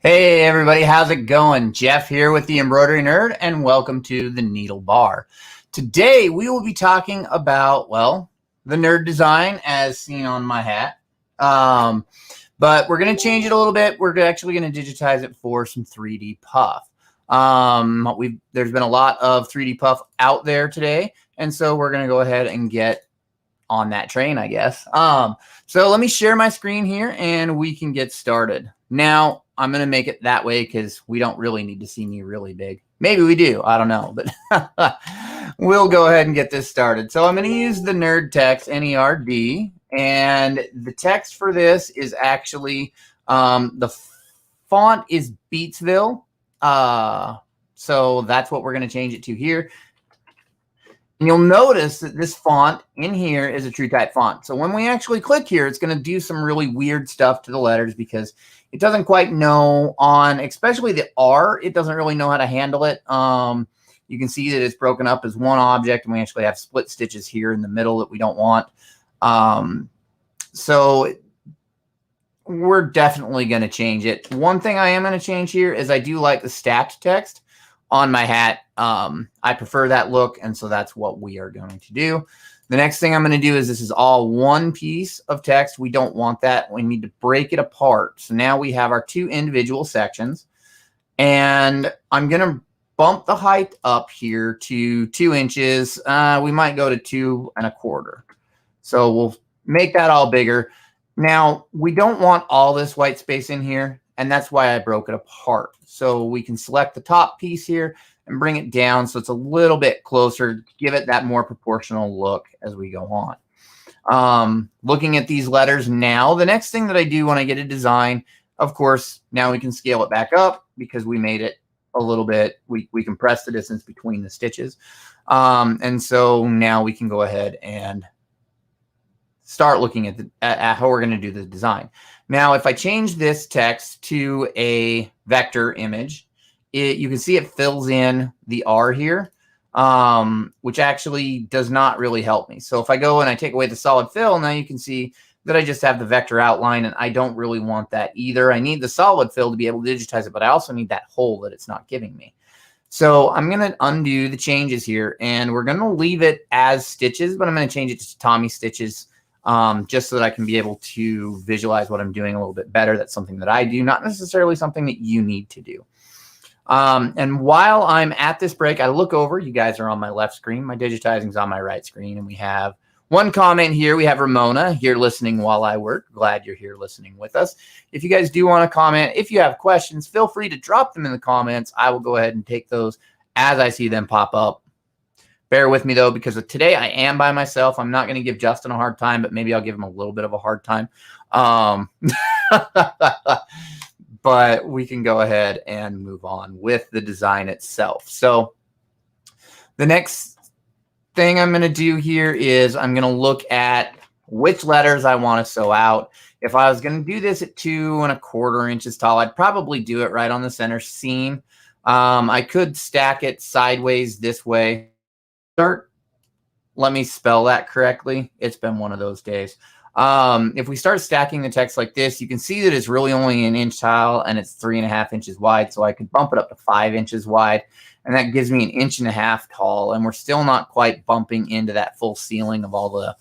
Hey everybody, how's it going? Jeff here with the Embroidery Nerd, and welcome to the Needle Bar. Today we will be talking about, well, the nerd design as seen on my hat. But we're going to change it a little bit. We're actually going to digitize it for some 3D puff. There's been a lot of 3D puff out there today, and so we're going to go ahead and get on that train, I guess. So let me share my screen here and we can get started. Now, I'm going to make it that way because we don't really need to see me really big. Maybe we do. I don't know. But we'll go ahead and get this started. So I'm going to use the nerd text, N-E-R-D. And the text for this is actually, the font is Beatsville. So that's what we're going to change it to here. And you'll notice that this font in here is a TrueType font. So when we actually click here, it's going to do some really weird stuff to the letters because it doesn't quite know on, especially the R, it doesn't really know how to handle it. You can see that it's broken up as one object, and we actually have split stitches here in the middle that we don't want. So we're definitely going to change it. One thing I am going to change here is I do like the stacked text on my hat. I prefer that look, and so that's what we are going to do. The next thing I'm going to do is this is all one piece of text. We don't want that. We need to break it apart. So now we have our two individual sections, and I'm going to bump the height up here to 2 inches. We might go to 2 1/4. So we'll make that all bigger. Now, we don't want all this white space in here, and that's why I broke it apart. So we can select the top piece here and bring it down so it's a little bit closer, give it that more proportional look as we go on. Looking at these letters now, the next thing that I do when I get a design, of course, now we can scale it back up because we made it a little bit, we compressed the distance between the stitches. And so now we can go ahead and start looking at how we're going to do the design. Now, if I change this text to a vector image, you can see it fills in the R here, which actually does not really help me. So if I go and I take away the solid fill, now you can see that I just have the vector outline, and I don't really want that either. I need the solid fill to be able to digitize it, but I also need that hole that it's not giving me. So I'm going to undo the changes here, and we're going to leave it as stitches, but I'm going to change it to Tommy stitches. Just so that I can be able to visualize what I'm doing a little bit better. That's something that I do, not necessarily something that you need to do. And while I'm at this break, I look over. You guys are on my left screen. My digitizing is on my right screen. And we have one comment here. We have Ramona here listening while I work. Glad you're here listening with us. If you guys do want to comment, if you have questions, feel free to drop them in the comments. I will go ahead and take those as I see them pop up. Bear with me, though, because today I am by myself. I'm not going to give Justin a hard time, but maybe I'll give him a little bit of a hard time. But we can go ahead and move on with the design itself. So the next thing I'm going to do here is I'm going to look at which letters I want to sew out. If I was going to do this at 2 1/4 inches tall, I'd probably do it right on the center seam. I could stack it sideways this way. Let me spell that correctly. It's been one of those days. If we start stacking the text like this, you can see that it's really only 1 inch tall and it's 3 1/2 inches wide. So I could bump it up to 5 inches wide, and that gives me 1 1/2 inches tall. And we're still not quite bumping into that full ceiling of all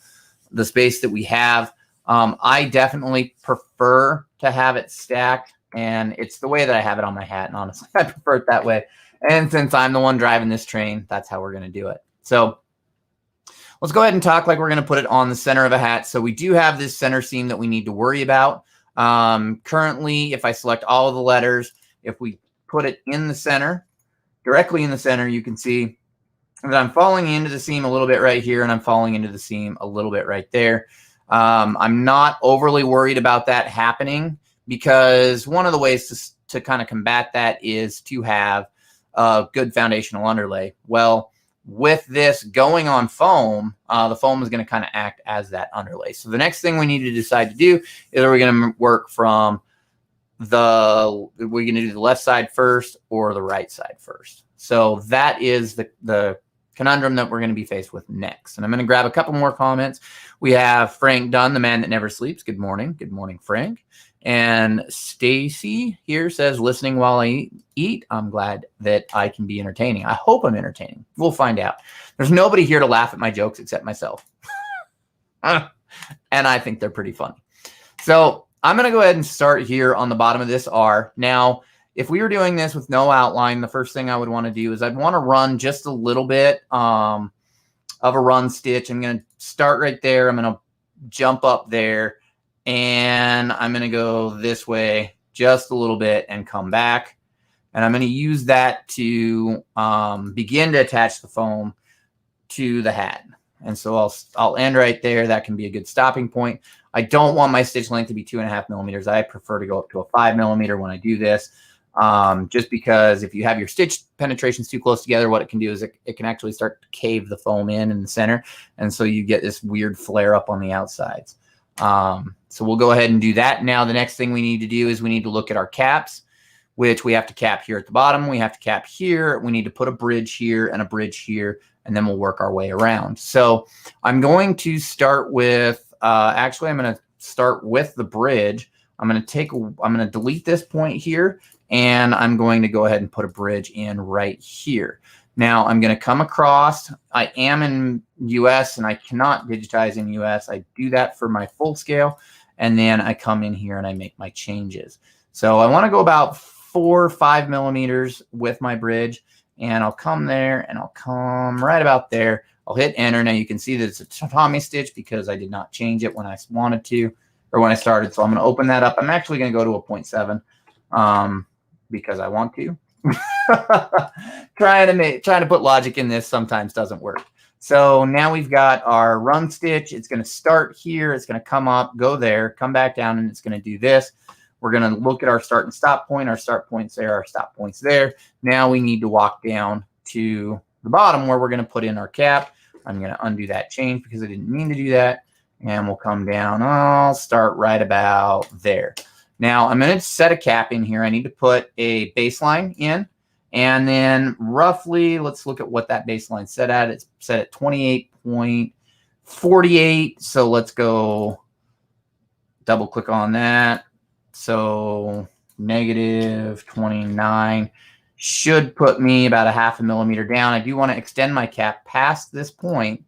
the space that we have. I definitely prefer to have it stacked, and it's the way that I have it on my hat. And honestly, I prefer it that way. And since I'm the one driving this train, that's how we're going to do it. So let's go ahead and talk like we're going to put it on the center of a hat. So we do have this center seam that we need to worry about. Currently, if I select all of the letters, if we put it in the center, directly in the center, you can see that I'm falling into the seam a little bit right here, and I'm falling into the seam a little bit right there. I'm not overly worried about that happening because one of the ways to kind of combat that is to have a good foundational underlay. Well, with this going on foam, the foam is going to kind of act as that underlay. So the next thing we need to decide to do is, are we going to work from we're going to do the left side first or the right side first? So that is the conundrum that we're going to be faced with next. And I'm going to grab a couple more comments. We have Frank Dunn, the man that never sleeps. Good morning. Good morning, Frank. And Stacy here says, listening while I eat. I'm glad that I can be entertaining. I hope I'm entertaining. We'll find out. There's nobody here to laugh at my jokes except myself. And I think they're pretty funny. So I'm going to go ahead and start here on the bottom of this R. Now, if we were doing this with no outline, the first thing I would want to do is I'd want to run just a little bit of a run stitch. I'm going to start right there. I'm going to jump up there, and I'm going to go this way just a little bit and come back. And I'm going to use that to begin to attach the foam to the hat. And so I'll end right there. That can be a good stopping point. I don't want my stitch length to be 2.5 millimeters. I prefer to go up to a 5 millimeter when I do this. Just because if you have your stitch penetrations too close together, what it can do is it can actually start to cave the foam in the center. And so you get this weird flare up on the outsides. So we'll go ahead and do that. Now, the next thing we need to do is we need to look at our caps, which we have to cap here at the bottom. We have to cap here. We need to put a bridge here and a bridge here, and then we'll work our way around. So I'm going to start with, actually, I'm going to start with the bridge. I'm going to delete this point here, and I'm going to go ahead and put a bridge in right here. Now I'm going to come across. I am in US and I cannot digitize in US. I do that for my full scale, and then I come in here and I make my changes. So I want to go about 4 or 5 millimeters with my bridge, and I'll come there and I'll come right about there. I'll hit enter. Now you can see that it's a Tommy stitch because I did not change it when I wanted to, or when I started. So I'm going to open that up. I'm actually going to go to a 0.7 because I want to. trying to put logic in this sometimes doesn't work. So now we've got our run stitch. It's going to start here. It's going to come up, go there, come back down, and it's going to do this. We're going to look at our start and stop point. Our start point's there, our stop point's there. Now we need to walk down to the bottom where we're going to put in our cap. I'm going to undo that change because I didn't mean to do that. And we'll come down. I'll start right about there. Now I'm going to set a cap in here. I need to put a baseline in. And then roughly, let's look at what that baseline set at. It's set at 28.48. So let's go double click on that. So -29 should put me about a 0.5 millimeter down. I do want to extend my cap past this point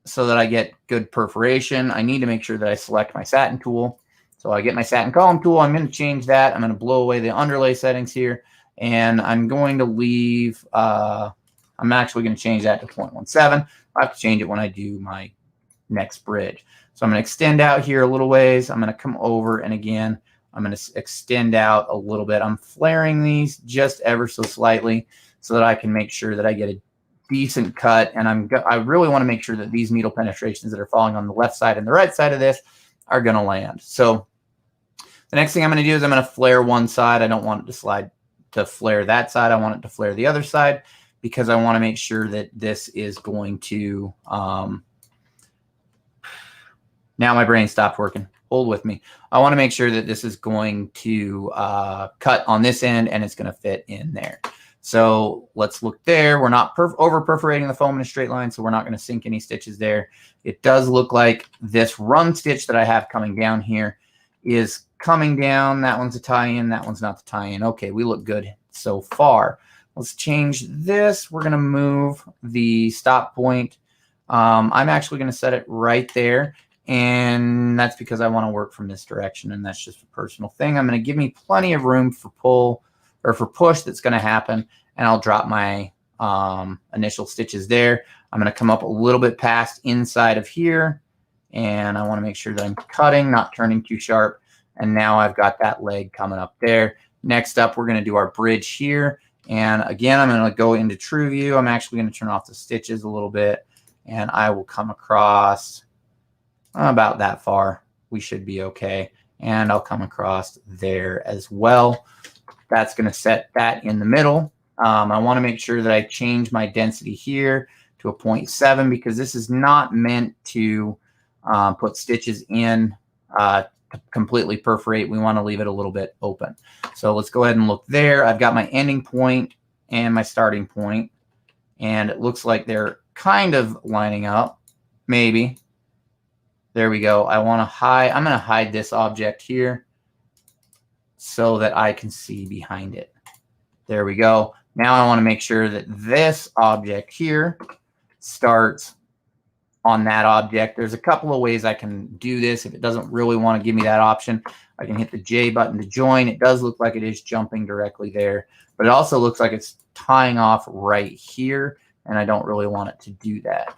so that I get good perforation. I need to make sure that I select my satin tool. So I get my satin column tool. I'm going to change that. I'm going to blow away the underlay settings here. And I'm going to leave, I'm actually going to change that to 0.17. I have to change it when I do my next bridge. So I'm going to extend out here a little ways. I'm going to come over, and again, I'm going to extend out a little bit. I'm flaring these just ever so slightly so that I can make sure that I get a decent cut. And I really want to make sure that these needle penetrations that are falling on the left side and the right side of this are going to land. So the next thing I'm going to do is I'm going to flare one side. I don't want it to slide to flare that side. I want it to flare the other side because I want to make sure that this is going to, now my brain stopped working. Hold with me. I want to make sure that this is going to cut on this end and it's going to fit in there. So let's look there. We're not over perforating the foam in a straight line, so we're not going to sink any stitches there. It does look like this run stitch that I have coming down here is coming down. That one's a tie-in. That one's not the tie-in. Okay, we look good so far. Let's change this. We're going to move the stop point. I'm actually going to set it right there. And that's because I want to work from this direction, and that's just a personal thing. I'm going to give me plenty of room for pull or for push that's going to happen, and I'll drop my initial stitches there. I'm going to come up a little bit past inside of here, and I want to make sure that I'm cutting, not turning too sharp. And now I've got that leg coming up there. Next up, we're going to do our bridge here. And again, I'm going to go into true view. I'm actually going to turn off the stitches a little bit, and I will come across about that far. We should be okay. And I'll come across there as well. That's going to set that in the middle. I want to make sure that I change my density here to a 0.7 because this is not meant to put stitches in to completely perforate. We want to leave it a little bit open. So let's go ahead and look there. I've got my ending point and my starting point, and it looks like they're kind of lining up, maybe. There we go. I want to hide. I'm going to hide this object here so that I can see behind it. There we go. Now I want to make sure that this object here starts on that object. There's a couple of ways I can do this. If it doesn't really want to give me that option, I can hit the J button to join. It does look like it is jumping directly there, but it also looks like it's tying off right here, and I don't really want it to do that.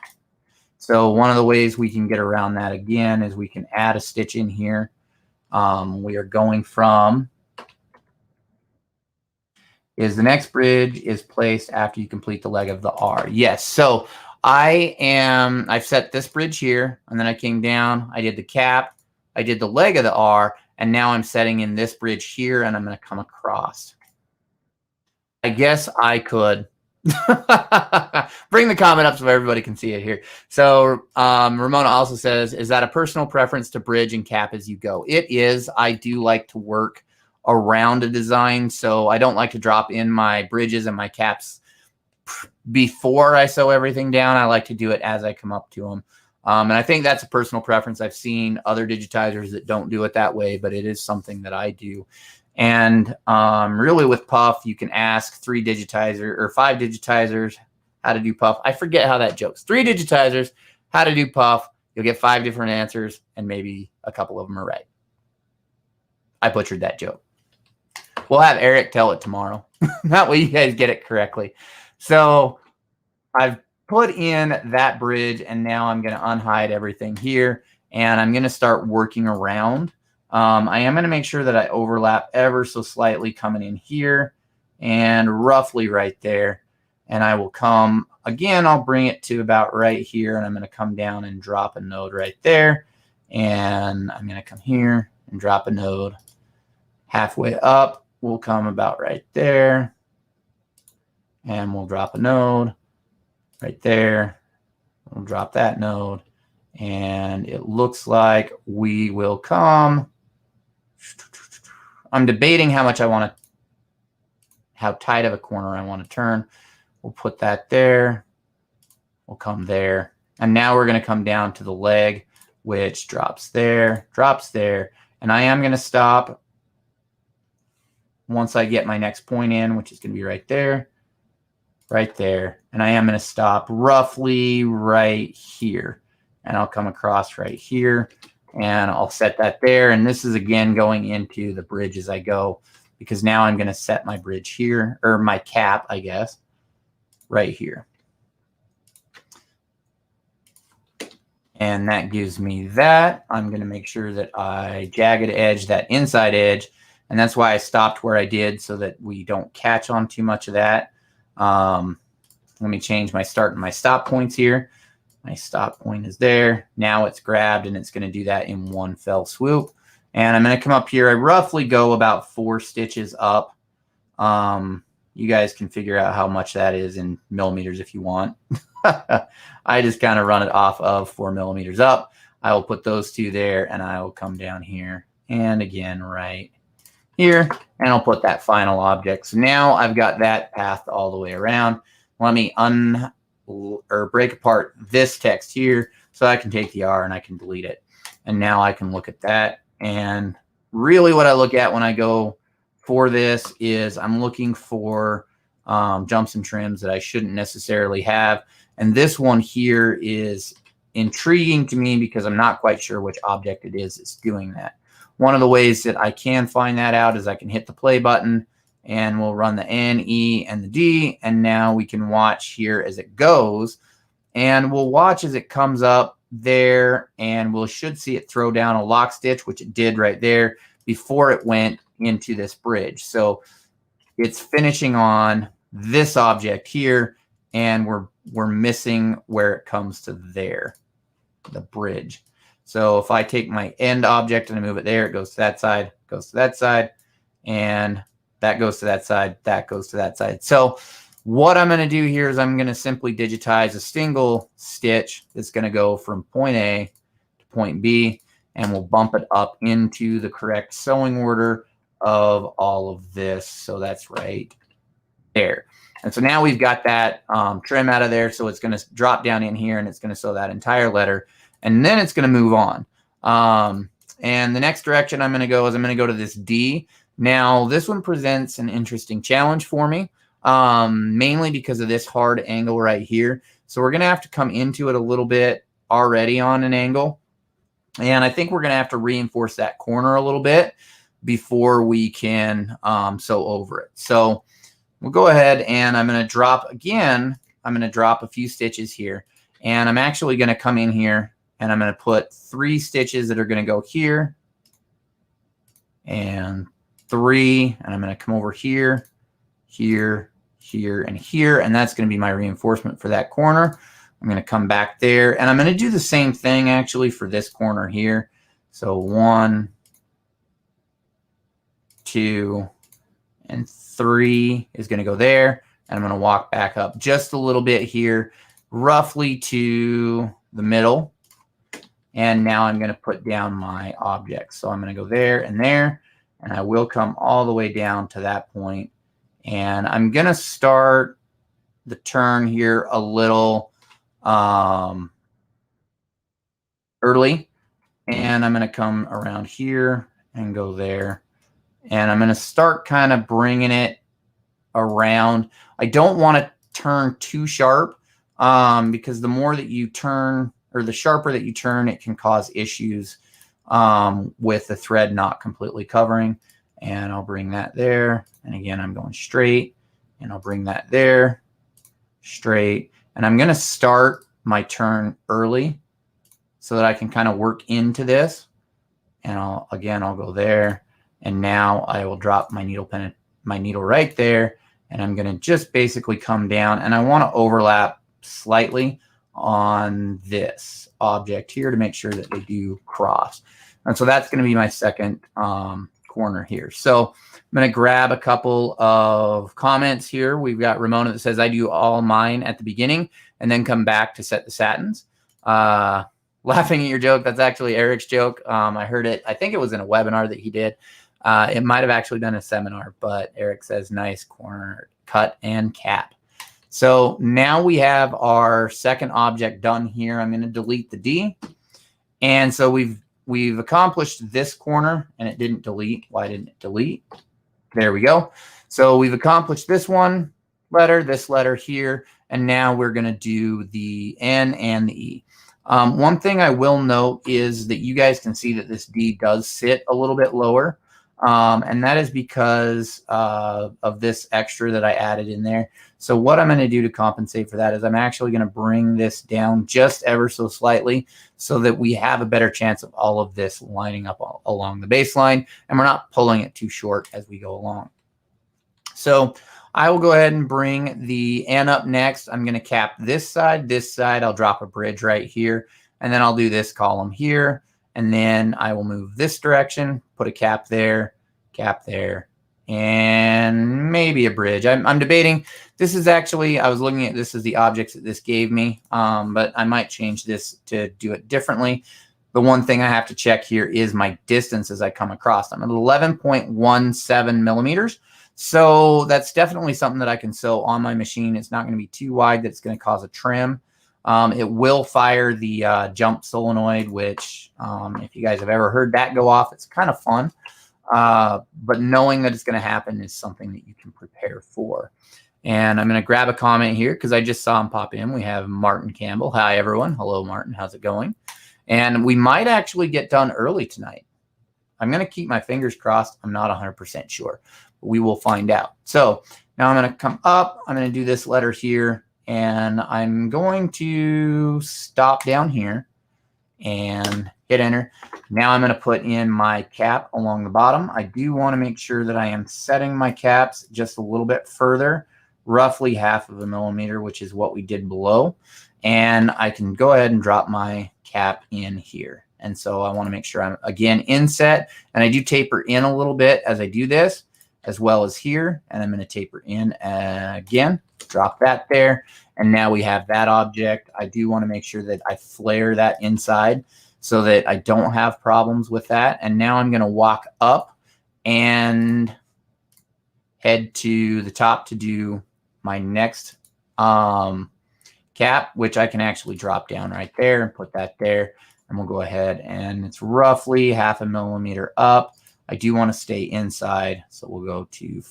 So one of the ways we can get around that again is we can add a stitch in here. We are going from is the next bridge is placed after you complete the leg of the R. Yes, so I've set this bridge here, and then I came down, I did the cap, I did the leg of the R, and now I'm setting in this bridge here, and I'm going to come across. I guess I could bring the comment up so everybody can see it here. So Ramona also says, is that a personal preference to bridge and cap as you go? It is. I do like to work around a design, so I don't like to drop in my bridges and my caps before I sew everything down. I like to do it as I come up to them. And I think that's a personal preference. I've seen other digitizers that don't do it that way, but it is something that I do. And really with puff, you can ask 5 digitizers how to do puff. I forget how that jokes. 3 digitizers, how to do puff. You'll get 5 different answers, and maybe a couple of them are right. I butchered that joke. We'll have Eric tell it tomorrow. That way you guys get it correctly. So I've put in that bridge, and now I'm going to unhide everything here, and I'm going to start working around. I am going to make sure that I overlap ever so slightly coming in here and roughly right there. And I will come, again, I'll bring it to about right here, and I'm going to come down and drop a node right there. And I'm going to come here and drop a node halfway up. We'll come about right there, and we'll drop a node right there. We'll drop that node, and it looks like we will come. I'm debating how much I want to, how tight of a corner I want to turn. We'll put that there. We'll come there. And now we're going to come down to the leg, which drops there, and I am going to stop once I get my next point in, which is going to be right there, and I am going to stop roughly right here, and I'll come across right here, and I'll set that there. And this is again going into the bridge as I go, because now I'm going to set my bridge here, or my cap, I guess, right here. And that gives me that. I'm going to make sure that I jagged edge that inside edge. And that's why I stopped where I did, so that we don't catch on too much of that. Let me change my start and my stop points here. My stop point is there. Now it's grabbed, and it's going to do that in one fell swoop. And I'm going to come up here. I roughly go about 4 stitches up. You guys can figure out how much that is in millimeters if you want. I just kind of run it off of 4 millimeters up. I will put those 2 there, and I will come down here, and again right here, and I'll put that final object. So now I've got that path all the way around. Let me break apart this text here so I can take the R and I can delete it. And now I can look at that. And really what I look at when I go for this is I'm looking for jumps and trims that I shouldn't necessarily have. And this one here is intriguing to me because I'm not quite sure which object it is that's doing that. One of the ways that I can find that out is I can hit the play button, and we'll run the N, E, and the D, and now we can watch here as it goes, and we'll watch as it comes up there, and we should see it throw down a lock stitch, which it did right there before it went into this bridge. So it's finishing on this object here, and we're missing where it comes to there, the bridge. So if I take my end object and I move it there, it goes to that side, goes to that side, and that goes to that side, that goes to that side. So what I'm going to do here is I'm going to simply digitize a single stitch that's going to go from point A to point B, and we'll bump it up into the correct sewing order of all of this. So that's right there. And so now we've got that trim out of there. So it's going to drop down in here, and it's going to sew that entire letter. and then it's going to move on. And the next direction I'm going to go is I'm going to go to this D. Now, this one presents an interesting challenge for me, mainly because of this hard angle right here. So we're going to have to come into it a little bit already on an angle. And I think we're going to have to reinforce that corner a little bit before we can sew over it. So we'll go ahead and I'm going to drop again. I'm going to drop a few stitches here. And I'm actually going to come in here and I'm going to put 3 stitches that are going to go here and 3. And I'm going to come over here, here, here, and here. And that's going to be my reinforcement for that corner. I'm going to come back there and I'm going to do the same thing actually for this corner here. So 1, 2, and 3 is going to go there. And I'm going to walk back up just a little bit here, roughly to the middle. And now I'm going to put down my object. So I'm going to go there, and I will come all the way down to that point. And I'm going to start the turn here a little early, and I'm going to come around here and go there, and I'm going to start kind of bringing it around. I don't want to turn too sharp because the more that you turn, or the sharper that you turn, it can cause issues with the thread not completely covering. And I'll bring that there, and again I'm going straight, and I'll bring that there, straight. And I'm going to start my turn early so that I can kind of work into this. And I'll go there. And now I will drop my needle right there. And I'm going to just basically come down, and I want to overlap slightly on this object here to make sure that they do cross. And so that's going to be my second corner here. So I'm going to grab a couple of comments here. We've got Ramona that says, I do all mine at the beginning and then come back to set the satins. Laughing at your joke. That's actually Eric's joke. I heard it. I think it was in a webinar that he did. It might have actually been a seminar, but Eric says, nice corner cut and cap. So now we have our second object done here. I'm going to delete the D. And so we've accomplished this corner, and it didn't delete. Why didn't it delete? There we go. So we've accomplished this this letter here, and now we're going to do the N and the E. One thing I will note is that you guys can see that this D does sit a little bit lower. And that is because of this extra that I added in there. So what I'm going to do to compensate for that is I'm actually going to bring this down just ever so slightly so that we have a better chance of all of this lining up along the baseline, and we're not pulling it too short as we go along. So I will go ahead and bring the N up next. I'm going to cap this side. I'll drop a bridge right here, and then I'll do this column here. And then I will move this direction, put a cap there, and maybe a bridge. I'm debating. This is actually, I was looking at this as the objects that this gave me, but I might change this to do it differently. The one thing I have to check here is my distance as I come across. I'm at 11.17 millimeters. So that's definitely something that I can sew on my machine. It's not going to be too wide that it's going to cause a trim. It will fire the jump solenoid, which if you guys have ever heard that go off, it's kind of fun. But knowing that it's going to happen is something that you can prepare for. And I'm going to grab a comment here because I just saw him pop in. We have Martin Campbell. Hi, everyone. Hello, Martin. How's it going? And we might actually get done early tonight. I'm going to keep my fingers crossed. I'm not 100% sure. But we will find out. So now I'm going to come up. I'm going to do this letter here. And I'm going to stop down here and hit enter. Now I'm going to put in my cap along the bottom. I do want to make sure that I am setting my caps just a little bit further, roughly 1/2 millimeter, which is what we did below. And I can go ahead and drop my cap in here. And so I want to make sure I'm, again, inset. And I do taper in a little bit as I do this, as well as here. And I'm going to taper in again. Drop that there, and now we have that object. I do want to make sure that I flare that inside so that I don't have problems with that. And now I'm going to walk up and head to the top to do my next cap, which I can actually drop down right there and put that there. and we'll go ahead and it's roughly 0.5 millimeter up. I do want to stay inside, so we'll go to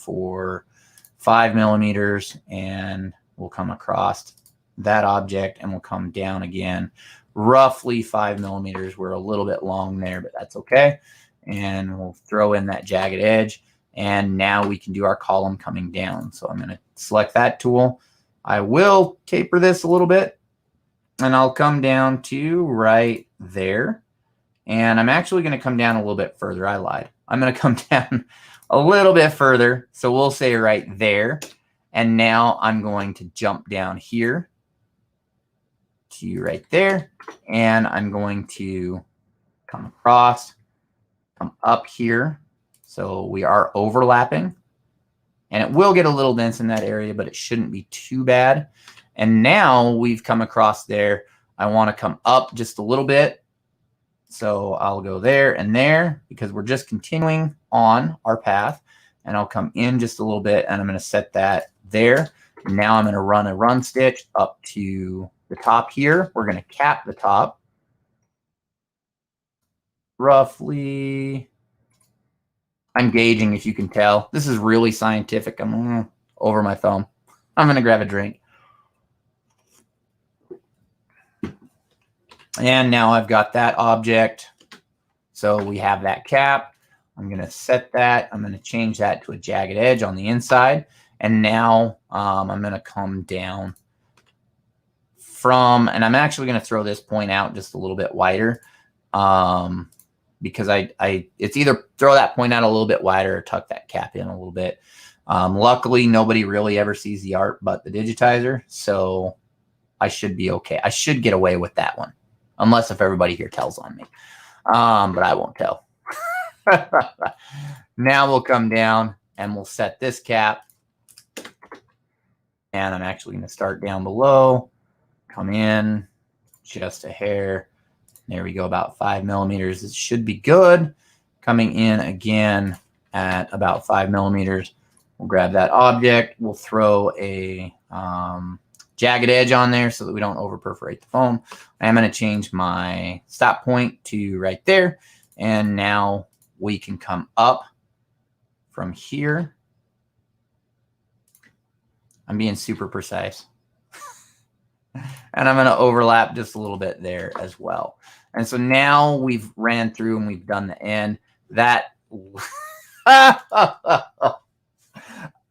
5 millimeters, and we'll come across that object and we'll come down again, roughly 5 millimeters. We're a little bit long there, but that's okay. And we'll throw in that jagged edge, and now we can do our column coming down. So I'm going to select that tool. I will taper this a little bit, and I'll come down to right there. And I'm actually going to come down a little bit further. I lied. I'm going to come down a little bit further. So we'll say right there. And now I'm going to jump down here to right there. And I'm going to come across, come up here. So we are overlapping. And it will get a little dense in that area, but it shouldn't be too bad. And now we've come across there. I want to come up just a little bit. So I'll go there and there because we're just continuing on our path. And I'll come in just a little bit, and I'm going to set that there. Now I'm going to run a run stitch up to the top here. We're going to cap the top. Roughly, I'm gauging, if you can tell. This is really scientific. I'm over my thumb. I'm going to grab a drink. And now I've got that object. So we have that cap. I'm going to set that. I'm going to change that to a jagged edge on the inside. And now I'm going to come down from, and I'm actually going to throw this point out just a little bit wider. Because it's either throw that point out a little bit wider or tuck that cap in a little bit. Luckily, nobody really ever sees the art but the digitizer. So I should be okay. I should get away with that one. Unless if everybody here tells on me. But I won't tell. Now we'll come down and we'll set this cap. And I'm actually going to start down below. Come in just a hair. There we go, about 5 millimeters. It should be good. Coming in again at about 5 millimeters. We'll grab that object. We'll throw a jagged edge on there so that we don't over perforate the foam. I'm going to change my stop point to right there. And now we can come up from here. I'm being super precise. And I'm going to overlap just a little bit there as well. And so now we've ran through and we've done the end. That,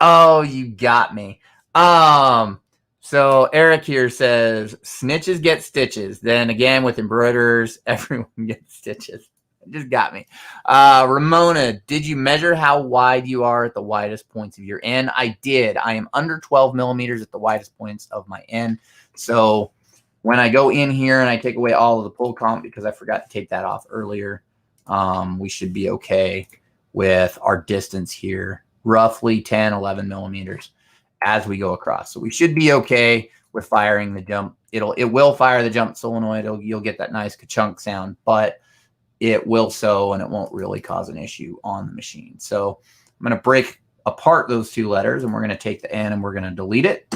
oh, you got me. So Eric here says, snitches get stitches. Then again, with embroiderers, everyone gets stitches. It just got me. Ramona, did you measure how wide you are at the widest points of your end? I did. I am under 12 millimeters at the widest points of my end. So when I go in here and I take away all of the pull comp, because I forgot to take that off earlier, we should be okay with our distance here, roughly 10, 11 millimeters as we go across. So we should be okay with firing the jump. It will fire the jump solenoid. You'll get that nice ka-chunk sound, but it will sew and it won't really cause an issue on the machine. So I'm going to break apart those two letters, and we're going to take the N and we're going to delete it.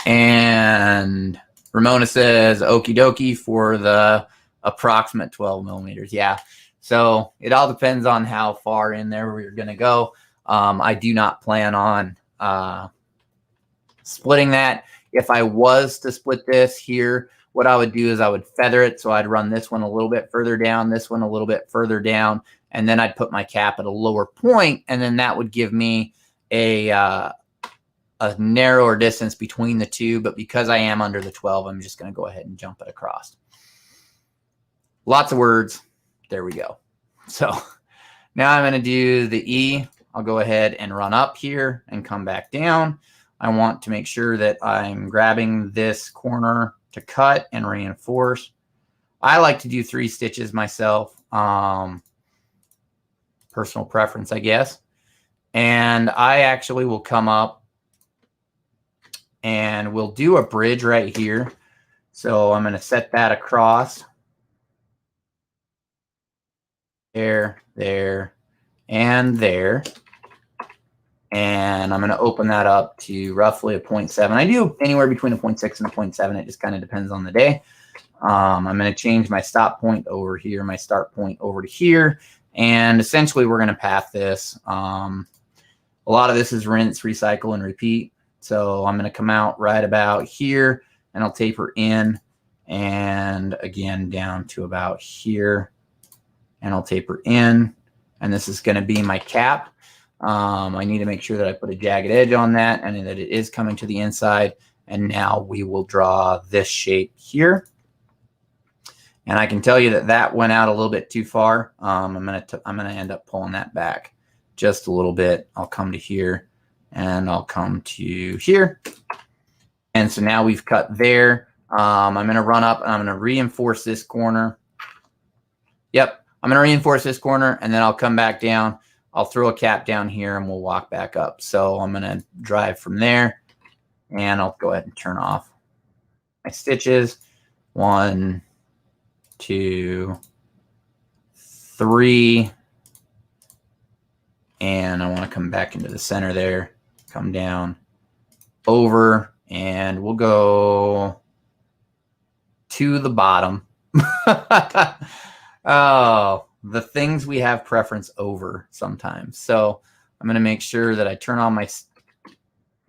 And Ramona says, okie dokie for the approximate 12 millimeters. Yeah. So it all depends on how far in there we're going to go. I do not plan on splitting that. If I was to split this here, what I would do is I would feather it. So I'd run this one a little bit further down, this one a little bit further down, and then I'd put my cap at a lower point, and then that would give me a narrower distance between the two. But because I am under the 12, I'm just going to go ahead and jump it across. Lots of words. There we go. So now I'm going to do the E. I'll go ahead and run up here and come back down. I want to make sure that I'm grabbing this corner to cut and reinforce. I like to do 3 stitches myself. Personal preference, I guess. And I actually will come up and we'll do a bridge right here. So I'm going to set that across. There, there, and there. And I'm going to open that up to roughly a 0.7. I do anywhere between a 0.6 and a 0.7. It just kind of depends on the day. I'm going to change my stop point over here, my start point over to here. And essentially, we're going to path this. A lot of this is rinse, recycle, and repeat. So I'm going to come out right about here, and I'll taper in. And again, down to about here. And I'll taper in. And this is going to be my cap. I need to make sure that I put a jagged edge on that and that it is coming to the inside. And now we will draw this shape here. And I can tell you that that went out a little bit too far. I'm gonna end up pulling that back just a little bit. I'll come to here and I'll come to here. And so now we've cut there. I'm gonna run up and I'm gonna reinforce this corner. Yep, I'm gonna reinforce this corner and then I'll come back down. I'll throw a cap down here and we'll walk back up. So I'm gonna drive from there and I'll go ahead and turn off my stitches. 1, 2, 3, and I want to come back into the center there, come down, over, and we'll go to the bottom. Oh, the things we have preference over sometimes. So I'm going to make sure that I turn on my,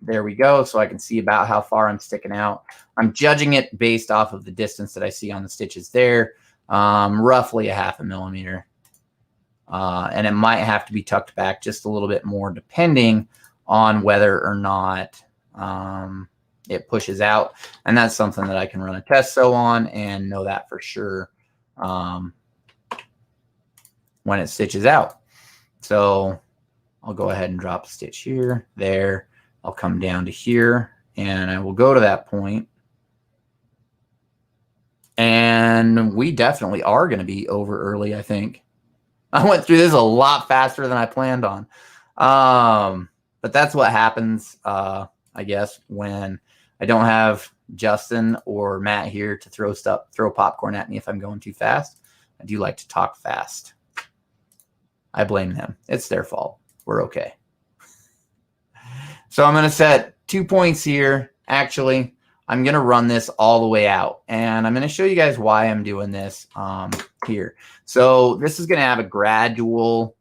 there we go, so I can see about how far I'm sticking out. I'm judging it based off of the distance that I see on the stitches there. Roughly 0.5 millimeter. And it might have to be tucked back just a little bit more depending on whether or not it pushes out. And that's something that I can run a test sew on and know that for sure when it stitches out. So I'll go ahead and drop a stitch here, there. I'll come down to here and I will go to that point. And we definitely are going to be over early, I think. I went through this a lot faster than I planned on. But that's what happens, I guess, when I don't have Justin or Matt here to throw popcorn at me if I'm going too fast. I do like to talk fast. I blame them. It's their fault. We're okay. So I'm going to set 2 points here. Actually, I'm going to run this all the way out. And I'm going to show you guys why I'm doing this here. So this is going to have a gradual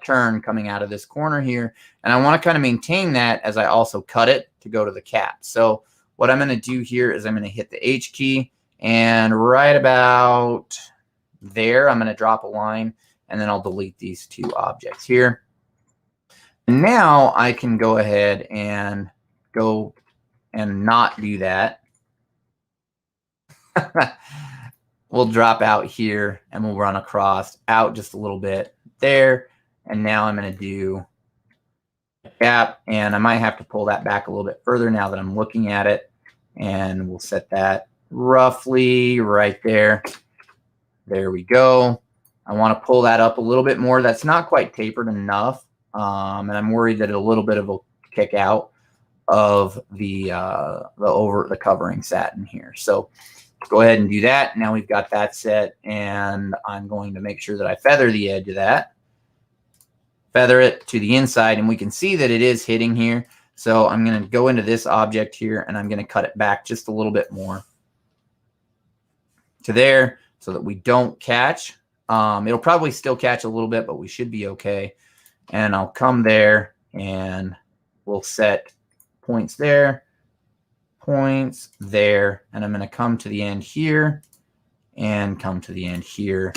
turn coming out of this corner here. And I want to kind of maintain that as I also cut it to go to the cap. So what I'm going to do here is I'm going to hit the H key. And right about there, I'm going to drop a line. And then I'll delete these two objects here. Now I can go ahead and go and not do that. We'll drop out here and we'll run across out just a little bit there. And now I'm going to do a gap, and I might have to pull that back a little bit further now that I'm looking at it. And we'll set that roughly right there. There we go. I want to pull that up a little bit more. That's not quite tapered enough. And I'm worried that a little bit of a kick out of the covering satin here. So go ahead and do that. Now we've got that set, and I'm going to make sure that I feather the edge of that. Feather it to the inside, and we can see that it is hitting here. So I'm going to go into this object here, and I'm going to cut it back just a little bit more to there so that we don't catch. It'll probably still catch a little bit, but we should be okay. And I'll come there, and we'll set points there, points there, and I'm going to come to the end here and come to the end here.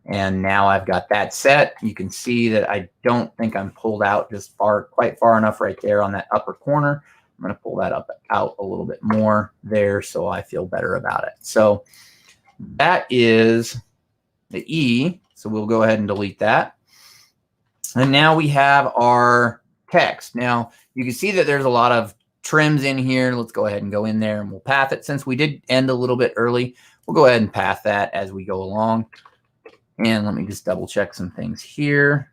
And now I've got that set. You can see that I don't think I'm pulled out just quite far enough right there on that upper corner. I'm going to pull that out a little bit more there so I feel better about it. So that is the E. So we'll go ahead and delete that. And now we have our text. Now you can see that there's a lot of trims in here. Let's go ahead and go in there and we'll path it. Since we did end a little bit early, we'll go ahead and path that as we go along. And let me just double check some things here.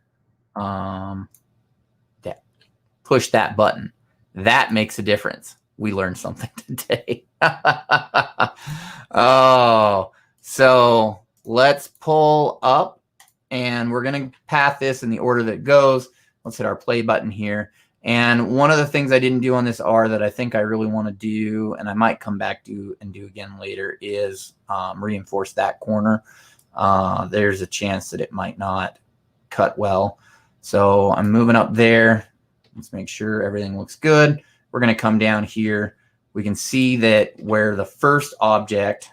Push that button. That makes a difference. We learned something today. Oh, so let's pull up, and we're going to path this in the order that it goes. Let's hit our play button here. And one of the things I didn't do on this R that I think I really want to do, and I might come back to and do again later, is reinforce that corner. There's a chance that it might not cut well. So I'm moving up there. Let's make sure everything looks good. We're going to come down here. We can see that where the first object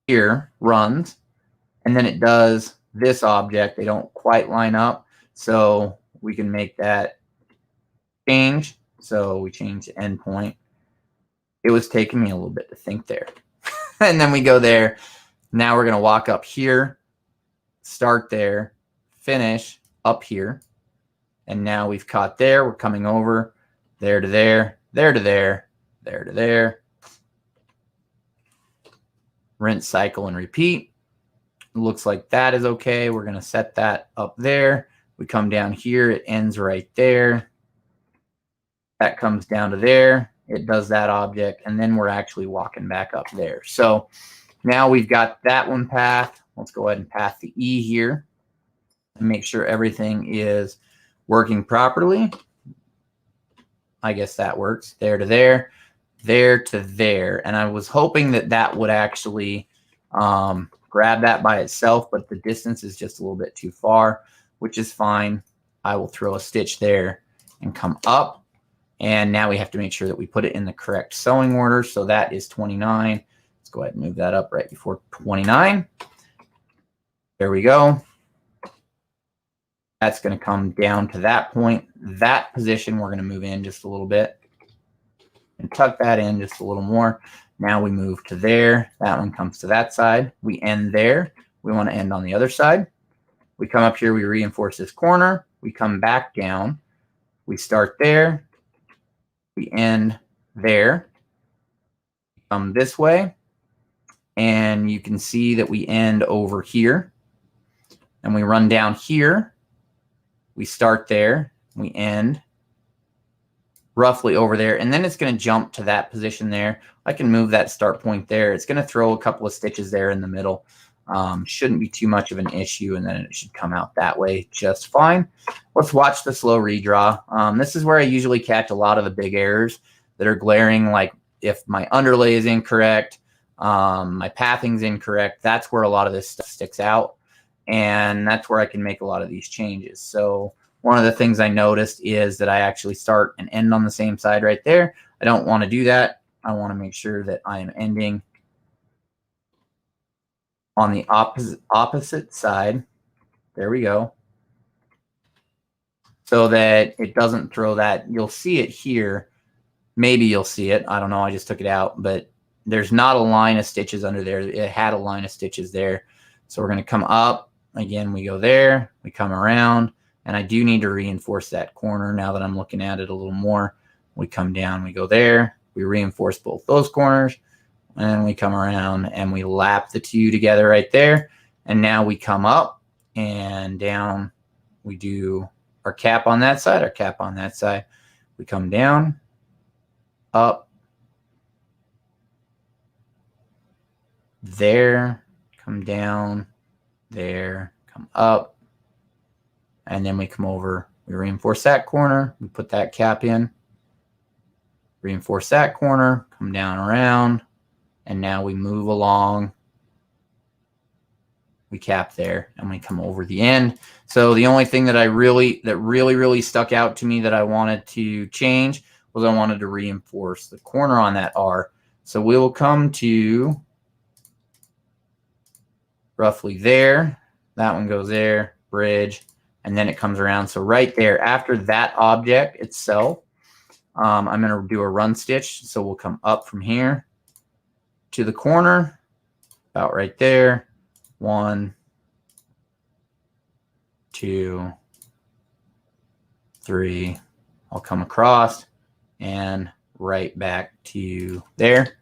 here runs, and then it does this object, they don't quite line up. So we can make that change. So we change the endpoint. It was taking me a little bit to think there. And then we go there. Now we're going to walk up here, start there, finish up here. And now we've caught there. We're coming over there to there, there to there, there to there. Rinse, cycle, and repeat. It looks like that is okay. We're going to set that up there. We come down here. It ends right there. That comes down to there. It does that object. And then we're actually walking back up there. So now we've got that one path. Let's go ahead and path the E here and make sure everything is working properly. I guess that works. There to there, there to there. And I was hoping that that would actually grab that by itself, but the distance is just a little bit too far, which is fine. I will throw a stitch there and come up. And now we have to make sure that we put it in the correct sewing order. So that is 29. Let's go ahead and move that up right before 29. There we go. That's going to come down to that point. That position we're going to move in just a little bit and tuck that in just a little more. Now we move to there. That one comes to that side. We end there. We want to end on the other side. We come up here. We reinforce this corner. We come back down. We start there. We end there. Come this way. And you can see that we end over here. And we run down here. We start there. We end roughly over there. And then it's going to jump to that position there. I can move that start point there. It's going to throw a couple of stitches there in the middle. Shouldn't be too much of an issue. And then it should come out that way just fine. Let's watch the slow redraw. This is where I usually catch a lot of the big errors that are glaring, like if my underlay is incorrect, my pathing's incorrect. That's where a lot of this stuff sticks out. And that's where I can make a lot of these changes. So one of the things I noticed is that I actually start and end on the same side right there. I don't want to do that. I want to make sure that I am ending on the opposite side. There we go. So that it doesn't throw that. You'll see it here. Maybe you'll see it. I don't know. I just took it out. But there's not a line of stitches under there. It had a line of stitches there. So we're going to come up. Again, we go there. We come around. And I do need to reinforce that corner now that I'm looking at it a little more. We come down. We go there. We reinforce both those corners. And we come around and we lap the two together right there. And now we come up and down. We do our cap on that side, our cap on that side. We come down, up, there, come down, there, come up. And then we come over, we reinforce that corner, we put that cap in, reinforce that corner, come down around. And now we move along. We cap there and we come over the end. So the only thing that really stuck out to me that I wanted to change was I wanted to reinforce the corner on that R. So we will come to roughly there. That one goes there, bridge, and then it comes around. So right there, after that object itself, I'm going to do a run stitch. So we'll come up from here to the corner, about right there. 1, 2, 3. I'll come across and right back to there.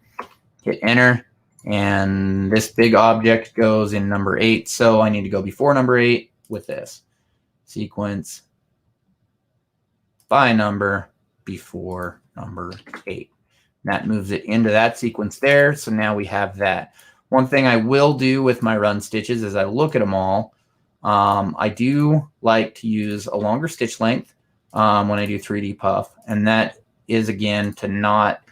Hit enter. And this big object goes in number 8. So I need to go before number 8 with this. Sequence by number before number 8. That moves it into that sequence there. So now we have that. One thing I will do with my run stitches is I look at them all. I do like to use a longer stitch length when I do 3D puff. And that is, again, to not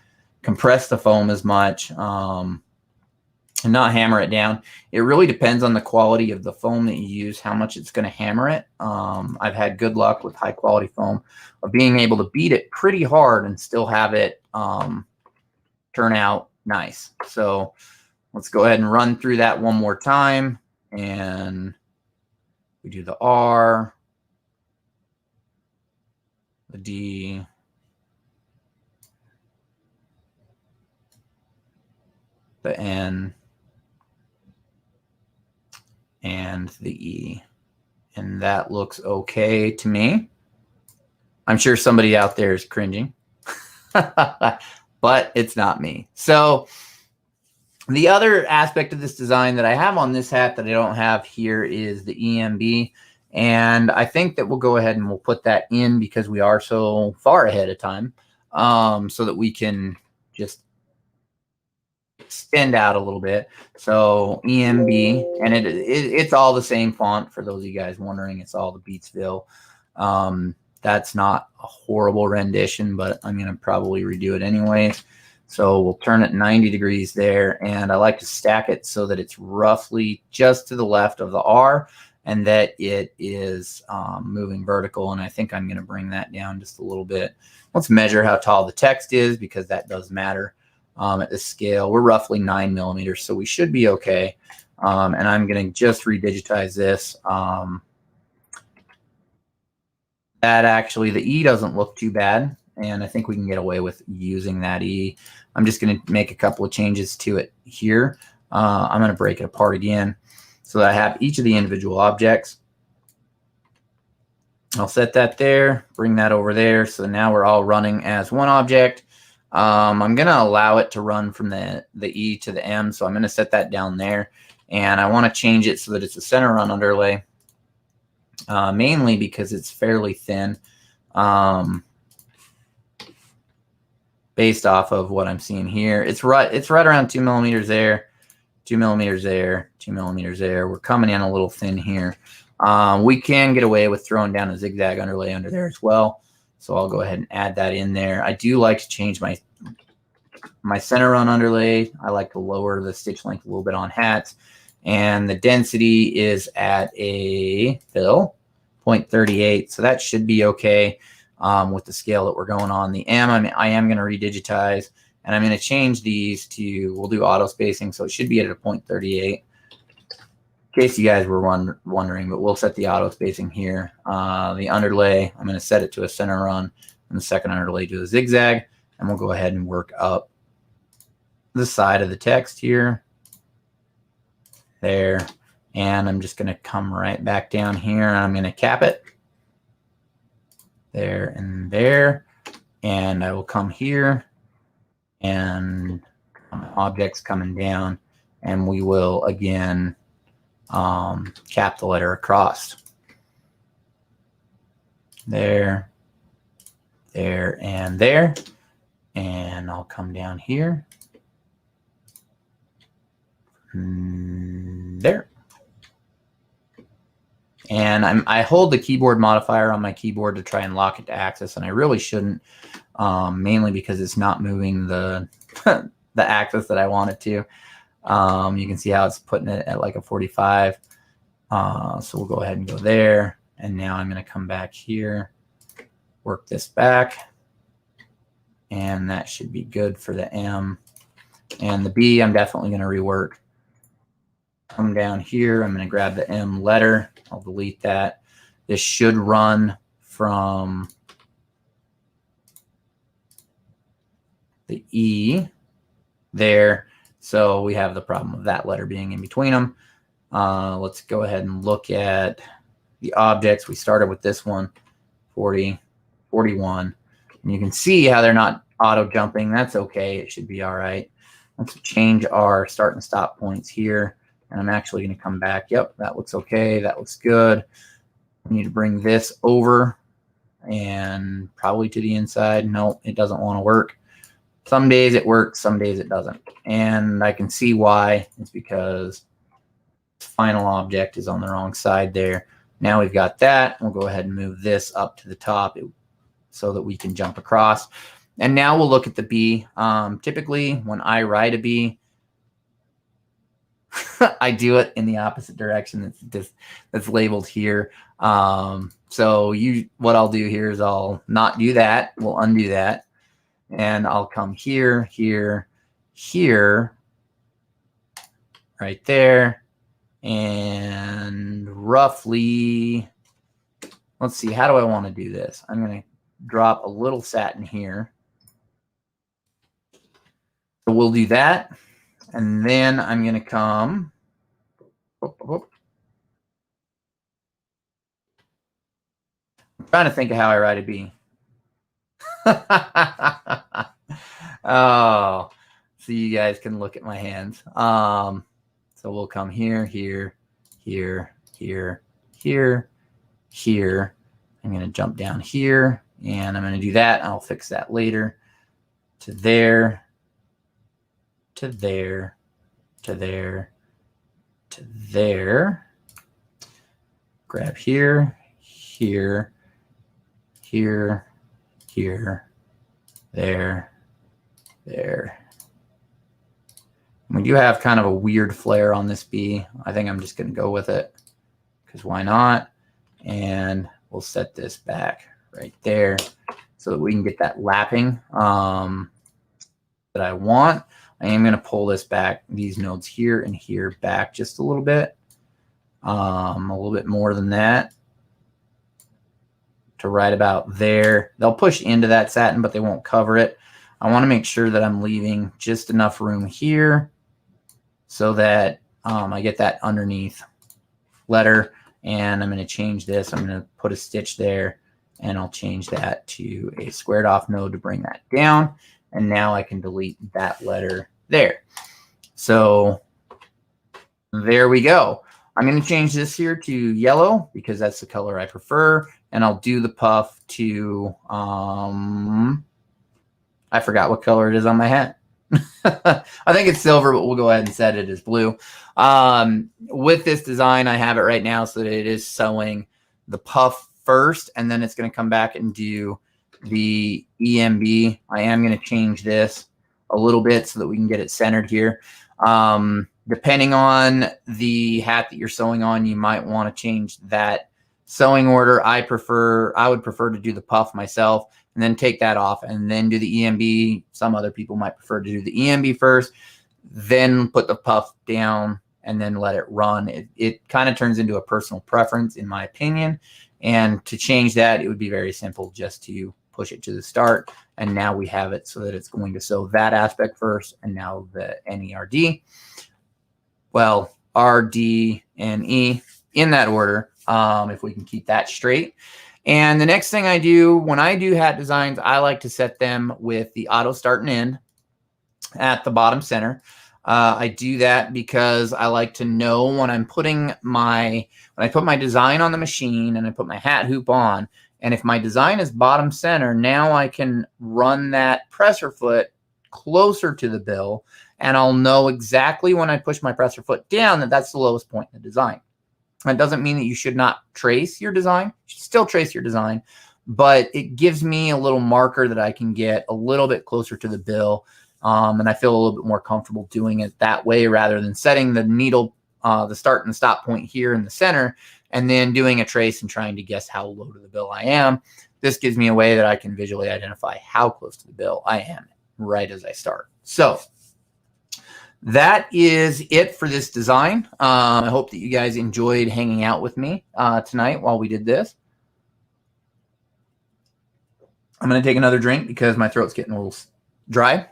compress the foam as much, and not hammer it down. It really depends on the quality of the foam that you use, how much it's going to hammer it. I've had good luck with high quality foam of being able to beat it pretty hard and still have it turn out nice. So let's go ahead and run through that one more time. And we do the R, the D, the N, and the E. And that looks okay to me. I'm sure somebody out there is cringing, but it's not me. So the other aspect of this design that I have on this hat that I don't have here is the EMB. And I think that we'll go ahead and we'll put that in because we are so far ahead of time, so that we can just extend out a little bit. So EMB, and it's all the same font for those of you guys wondering. It's all the Beatsville. That's not a horrible rendition, but I'm going to probably redo it anyways. So we'll turn it 90 degrees there, and I like to stack it so that it's roughly just to the left of the R and that it is moving vertical. And I think I'm going to bring that down just a little bit. Let's measure how tall the text is because that does matter. At this scale, we're roughly 9 millimeters, so we should be okay. And I'm going to just redigitize this. That actually, the E doesn't look too bad, and I think we can get away with using that E. I'm just going to make a couple of changes to it here. I'm going to break it apart again so that I have each of the individual objects. I'll set that there, bring that over there. So now we're all running as one object. I'm going to allow it to run from the E to the M. So I'm going to set that down there. And I want to change it so that it's a center run underlay, mainly because it's fairly thin, based off of what I'm seeing here. It's right around 2 millimeters there, 2 millimeters there, 2 millimeters there. We're coming in a little thin here. We can get away with throwing down a zigzag underlay under there as well. So I'll go ahead and add that in there. I do like to change my center run underlay. I like to lower the stitch length a little bit on hats. And the density is at a fill 0.38. So that should be okay with the scale that we're going on. The M, I am going to redigitize. And I'm going to change these to, we'll do auto spacing. So it should be at a 0.38. In case you guys were wondering, but we'll set the auto spacing here. The underlay, I'm going to set it to a center run, and the second underlay to a zigzag, and we'll go ahead and work up the side of the text here, there, and I'm just going to come right back down here, and I'm going to cap it there, and I will come here, and objects coming down, and we will again cap the letter across. There, and there. And I'll come down here. There. And I hold the keyboard modifier on my keyboard to try and lock it to axis, and I really shouldn't, mainly because it's not moving the the axis that I want it to. You can see how it's putting it at like a 45. So we'll go ahead and go there. And now I'm going to come back here, work this back. And that should be good for the M. And the B, I'm definitely going to rework. Come down here. I'm going to grab the M letter. I'll delete that. This should run from the E there. So we have the problem of that letter being in between them. Let's go ahead and look at the objects. We started with this one, 40, 41. And you can see how they're not auto jumping. That's okay. It should be all right. Let's change our start and stop points here. And I'm actually going to come back. Yep, that looks okay. That looks good. We need to bring this over and probably to the inside. No, it doesn't want to work. Some days it works, some days it doesn't. And I can see why. It's because the final object is on the wrong side there. Now we've got that. We'll go ahead and move this up to the top. so that we can jump across. And now we'll look at the bee. Typically, when I write a bee, I do it in the opposite direction that's labeled here. So what I'll do here is I'll not do that. We'll undo that. And I'll come here, here, here, right there. And roughly, let's see, how do I want to do this? I'm going to drop a little satin here. So we'll do that. And then I'm going to come. I'm trying to think of how I write a B. Oh, so you guys can look at my hands. So we'll come here, here, here, here, here, here. I'm going to jump down here, and I'm going to do that. I'll fix that later. To there, to there, to there, to there. Grab here, here, here, here, there, there. We do have kind of a weird flare on this bee. I think I'm just going to go with it because why not? And we'll set this back right there so that we can get that lapping that I want. I am going to pull this back, these nodes here and here back just a little bit more than that to right about there. They'll push into that satin, but they won't cover it. I want to make sure that I'm leaving just enough room here so that I get that underneath letter. And I'm going to change this. I'm going to put a stitch there, and I'll change that to a squared off node to bring that down. And now I can delete that letter there. So there we go. I'm going to change this here to yellow because that's the color I prefer. And I'll do the puff to, I forgot what color it is on my hat. I think it's silver, but we'll go ahead and set it as blue. With this design, I have it right now so that it is sewing the puff first, and then it's going to come back and do the EMB. I am going to change this a little bit so that we can get it centered here. Depending on the hat that you're sewing on, you might want to change that sewing order. I would prefer to do the puff myself and then take that off and then do the EMB. Some other people might prefer to do the EMB first, then put the puff down and then let it run. It kind of turns into a personal preference, in my opinion. And to change that, it would be very simple just to push it to the start. And now we have it so that it's going to sew that aspect first, and now the NERD. Well, R, D, and E in that order, if we can keep that straight. And the next thing I do when I do hat designs, I like to set them with the auto start and end at the bottom center. I do that because I like to know when I put my design on the machine and I put my hat hoop on, and if my design is bottom center, now I can run that presser foot closer to the bill, and I'll know exactly when I push my presser foot down that that's the lowest point in the design. That doesn't mean that you should not trace your design. You should still trace your design, but it gives me a little marker that I can get a little bit closer to the bill. And I feel a little bit more comfortable doing it that way rather than setting the needle, the start and stop point here in the center, and then doing a trace and trying to guess how low to the bill I am. This gives me a way that I can visually identify how close to the bill I am right as I start. So that is it for this design. I hope that you guys enjoyed hanging out with me tonight while we did this. I'm going to take another drink because my throat's getting a little dry.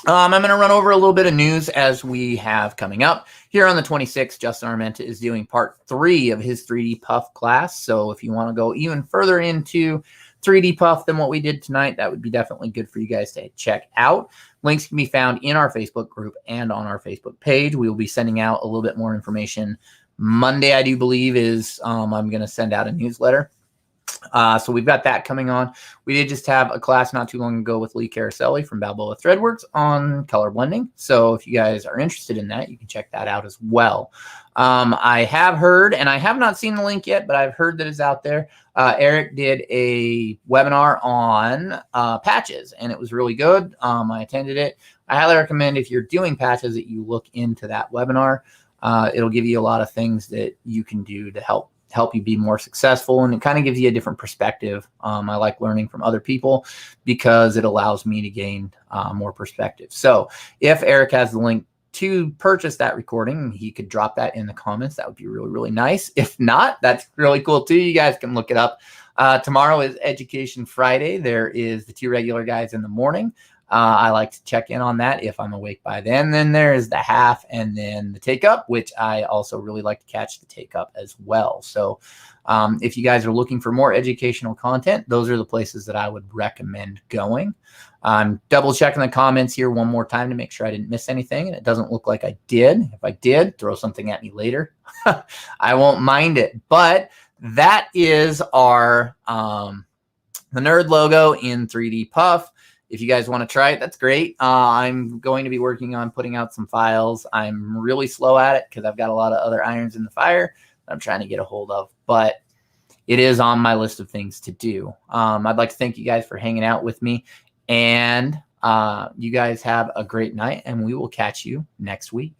I'm going to run over a little bit of news as we have coming up. Here on the 26th, Justin Armenta is doing part 3 of his 3D Puff class. So if you want to go even further into 3D Puff than what we did tonight, that would be definitely good for you guys to check out. Links can be found in our Facebook group and on our Facebook page. We will be sending out a little bit more information Monday, I do believe, is I'm going to send out a newsletter. So we've got that coming on. We did just have a class not too long ago with Lee Caraselli from Balboa Threadworks on color blending. So if you guys are interested in that, you can check that out as well. I have heard, and I have not seen the link yet, but I've heard that it's out there. Eric did a webinar on patches, and it was really good. I attended it. I highly recommend if you're doing patches that you look into that webinar. It'll give you a lot of things that you can do to help you be more successful, and it kind of gives you a different perspective. I like learning from other people because it allows me to gain more perspective. So if Eric has the link to purchase that recording, he could drop that in the comments. That would be really, really nice. If not, that's really cool too. You guys can look it up. Tomorrow is Education Friday. There is the 2 regular guys in the morning. I like to check in on that if I'm awake by then. Then there's the half and then the take up, which I also really like to catch the take up as well. So if you guys are looking for more educational content, those are the places that I would recommend going. I'm double checking the comments here one more time to make sure I didn't miss anything. And it doesn't look like I did. If I did, throw something at me later. I won't mind it. But that is our the nerd logo in 3D Puff. If you guys want to try it, that's great. I'm going to be working on putting out some files. I'm really slow at it because I've got a lot of other irons in the fire that I'm trying to get a hold of, but it is on my list of things to do. I'd like to thank you guys for hanging out with me, and you guys have a great night, and we will catch you next week.